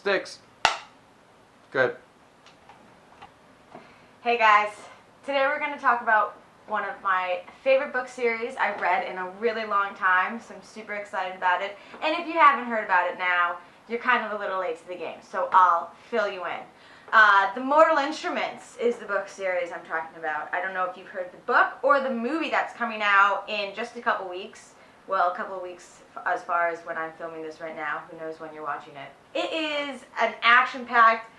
Sticks. Good. Hey guys, today we're going to talk about one of my favorite book series I've read in a really long time, so I'm super excited about it. And if you haven't heard about it now, you're kind of a little late to the game, so I'll fill you in. The Mortal Instruments is the book series I'm talking about. I don't know if you've heard the book or the movie that's coming out in just a couple weeks. Well, a couple of weeks as far as when I'm filming this right now. Who knows when you're watching it. It is an action-packed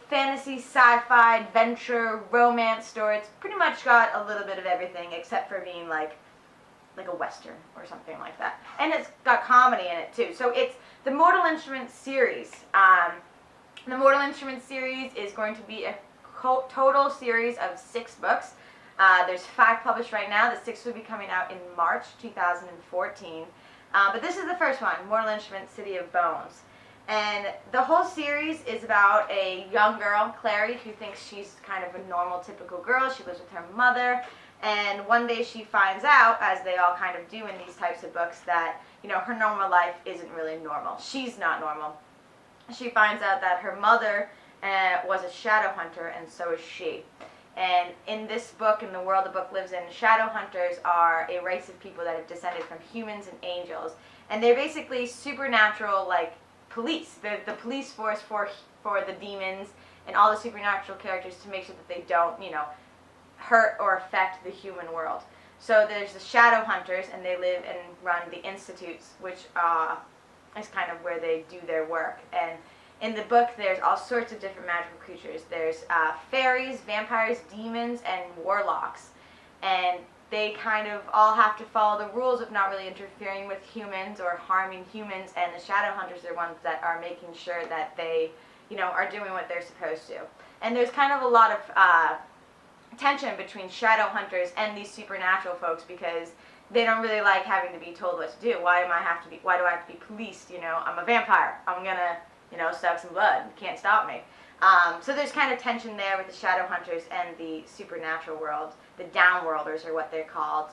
fantasy, sci-fi, adventure, romance story. It's pretty much got a little bit of everything except for being like a western or something like that. And it's got comedy in it too. So it's the Mortal Instruments series. The Mortal Instruments series is going to be a total series of 6 books. There's 5 published right now. The 6th will be coming out in March 2014. But this is the first one, Mortal Instruments, City of Bones. And the whole series is about a young girl, Clary, who thinks she's kind of a normal, typical girl. She lives with her mother. And one day she finds out, as they all kind of do in these types of books, that, you know, her normal life isn't really normal. She's not normal. She finds out that her mother was a shadow hunter, and so is she. And in this book, in the world the book lives in, shadow hunters are a race of people that have descended from humans and angels. And they're basically supernatural, like, police. They're the police force for the demons and all the supernatural characters to make sure that they don't, you know, hurt or affect the human world. So there's the shadow hunters, and they live and run the institutes, which is kind of where they do their work. And in the book, there's all sorts of different magical creatures. There's fairies, vampires, demons, and warlocks. And they kind of all have to follow the rules of not really interfering with humans or harming humans. And the shadow hunters are ones that are making sure that they, you know, are doing what they're supposed to. And there's kind of a lot of tension between shadow hunters and these supernatural folks, because they don't really like having to be told what to do. Why do I have to be policed? You know, I'm a vampire. I'm gonna, you know, suck some blood. You can't stop me. So there's kind of tension there with the shadow hunters and the supernatural world. The downworlders are what they're called.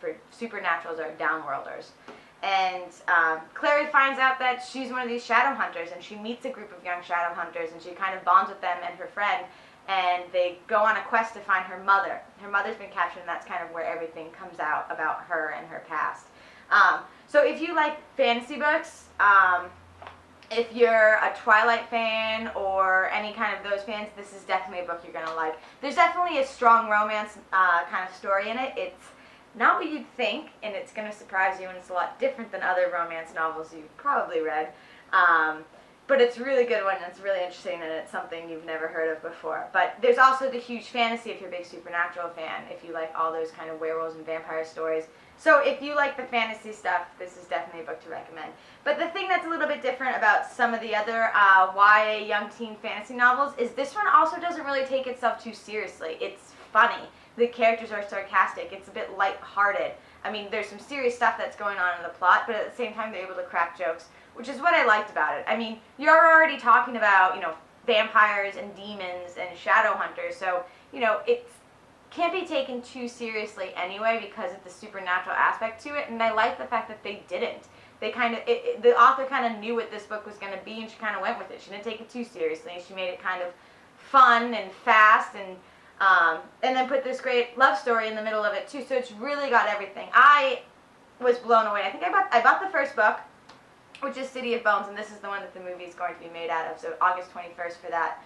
For supernaturals are downworlders. And Clary finds out that she's one of these shadow hunters, and she meets a group of young shadow hunters, and she kind of bonds with them and her friend. And they go on a quest to find her mother. Her mother's been captured, and that's kind of where everything comes out about her and her past. So if you like fantasy books, if you're a Twilight fan or any kind of those fans, this is definitely a book you're going to like. There's definitely a strong romance kind of story in it. It's not what you'd think, and it's going to surprise you, and it's a lot different than other romance novels you've probably read. But it's a really good one, and it's really interesting, and it's something you've never heard of before. But there's also the huge fantasy if you're a big supernatural fan, if you like all those kind of werewolves and vampire stories. So if you like the fantasy stuff, this is definitely a book to recommend. But the thing that's a little bit different about some of the other YA young teen fantasy novels is this one also doesn't really take itself too seriously. It's funny. The characters are sarcastic. It's a bit lighthearted. I mean, there's some serious stuff that's going on in the plot, but at the same time they're able to crack jokes, which is what I liked about it. I mean, you're already talking about, you know, vampires and demons and shadow hunters, so, you know, it can't be taken too seriously anyway because of the supernatural aspect to it, and I like the fact that they didn't. They kind of, the author kind of knew what this book was going to be, and she kind of went with it. She didn't take it too seriously. She made it kind of fun and fast, and then put this great love story in the middle of it too, so it's really got everything. I was blown away. I think I bought the first book, which is City of Bones, and this is the one that the movie is going to be made out of, so August 21st for that.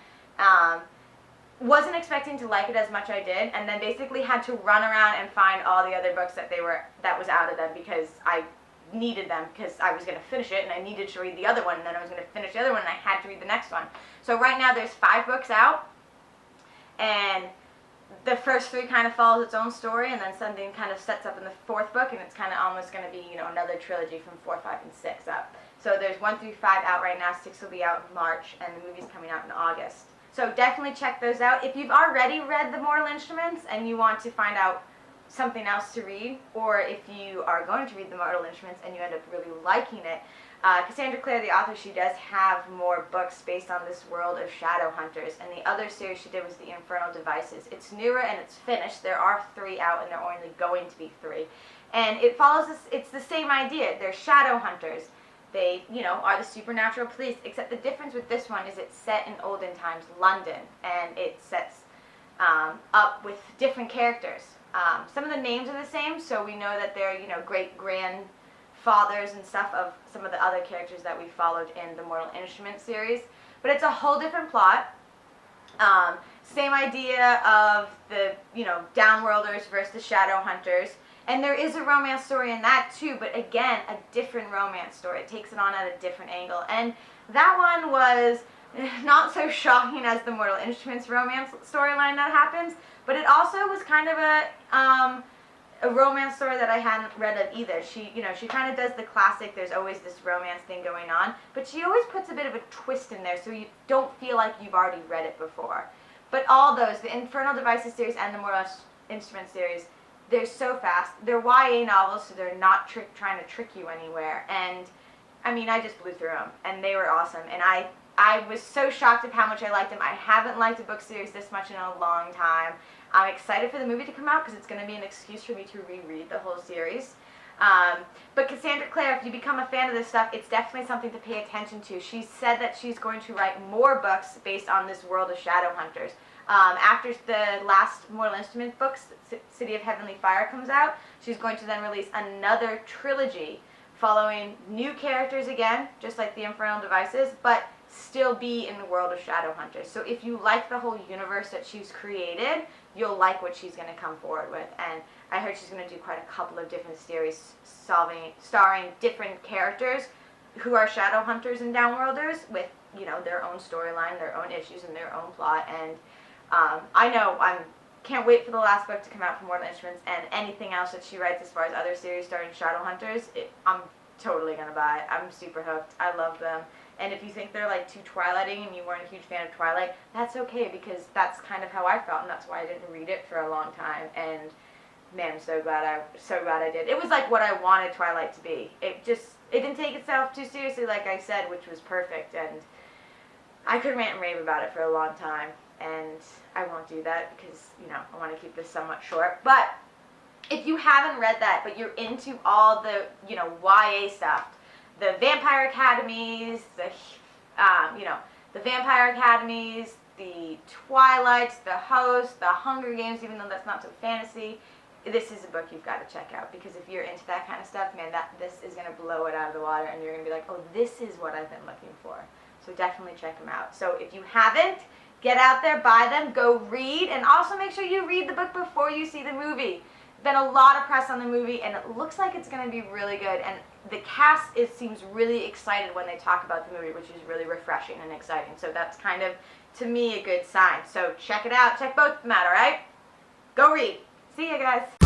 Wasn't expecting to like it as much I did, and then basically had to run around and find all the other books that was out of them, because I needed them, because I was going to finish it, and I needed to read the other one, and then I was going to finish the other one, and I had to read the next one. So right now there's 5 books out, and the first 3 kind of follows its own story, and then something kind of sets up in the 4th book, and it's kind of almost going to be, you know, another trilogy from 4, 5, and 6 up. So there's 1 through 5 out right now. 6 will be out in March, and the movie's coming out in August. So definitely check those out. If you've already read The Mortal Instruments and you want to find out something else to read, or if you are going to read The Mortal Instruments and you end up really liking it, Cassandra Clare, the author, she does have more books based on this world of shadow hunters, and the other series she did was The Infernal Devices. It's newer and it's finished. There are 3 out, and there are only going to be 3. And it follows this, it's the same idea. They're shadow hunters. they, are the supernatural police, except the difference with this one is it's set in olden times London, and it sets up with different characters. Some of the names are the same, so we know that they're, great-grandfathers and stuff of some of the other characters that we followed in the Mortal Instruments series. But it's a whole different plot. Same idea of the, Downworlders versus the Shadowhunters. And there is a romance story in that too, but again, a different romance story. It takes it on at a different angle. And that one was not so shocking as the Mortal Instruments romance storyline that happens, but it also was kind of a romance story that I hadn't read of either. She kind of does the classic, there's always this romance thing going on, but she always puts a bit of a twist in there so you don't feel like you've already read it before. But all those, the Infernal Devices series and the Mortal Instruments series, they're so fast. They're YA novels, so they're not trying to trick you anywhere. And, I just blew through them, and they were awesome. And I was so shocked at how much I liked them. I haven't liked a book series this much in a long time. I'm excited for the movie to come out because it's going to be an excuse for me to reread the whole series. But Cassandra Clare, if you become a fan of this stuff, it's definitely something to pay attention to. She said that she's going to write more books based on this world of Shadowhunters. After the last Mortal Instruments books, City of Heavenly Fire, comes out, she's going to then release another trilogy following new characters again, just like the Infernal Devices, but still be in the world of Shadowhunters. So if you like the whole universe that she's created, you'll like what she's going to come forward with. And I heard she's going to do quite a couple of different series starring different characters who are Shadowhunters and Downworlders with, their own storyline, their own issues, and their own plot. And I know can't wait for the last book to come out from Mortal Instruments, and anything else that she writes as far as other series starring Shadowhunters, I'm totally going to buy it. I'm super hooked. I love them. And if you think they're like too Twilighting and you weren't a huge fan of Twilight, that's okay, because that's kind of how I felt, and that's why I didn't read it for a long time. And man, I'm so glad I did. It was like what I wanted Twilight to be. It didn't take itself too seriously, like I said, which was perfect. And I could rant and rave about it for a long time, and I won't do that because, I want to keep this somewhat short. But if you haven't read that, but you're into all the, YA stuff, the Vampire Academies, the Vampire Academies, the Twilights, the Host, the Hunger Games, even though that's not so fantasy, this is a book you've got to check out, because if you're into that kind of stuff, man, this is going to blow it out of the water, and you're going to be like, oh, this is what I've been looking for. So definitely check them out. So if you haven't, get out there, buy them, go read, and also make sure you read the book before you see the movie. Been a lot of press on the movie, and it looks like it's going to be really good, and the cast seems really excited when they talk about the movie, which is really refreshing and exciting. So that's kind of, to me, a good sign. So check it out. Check both of them out, all right? Go read. See you guys.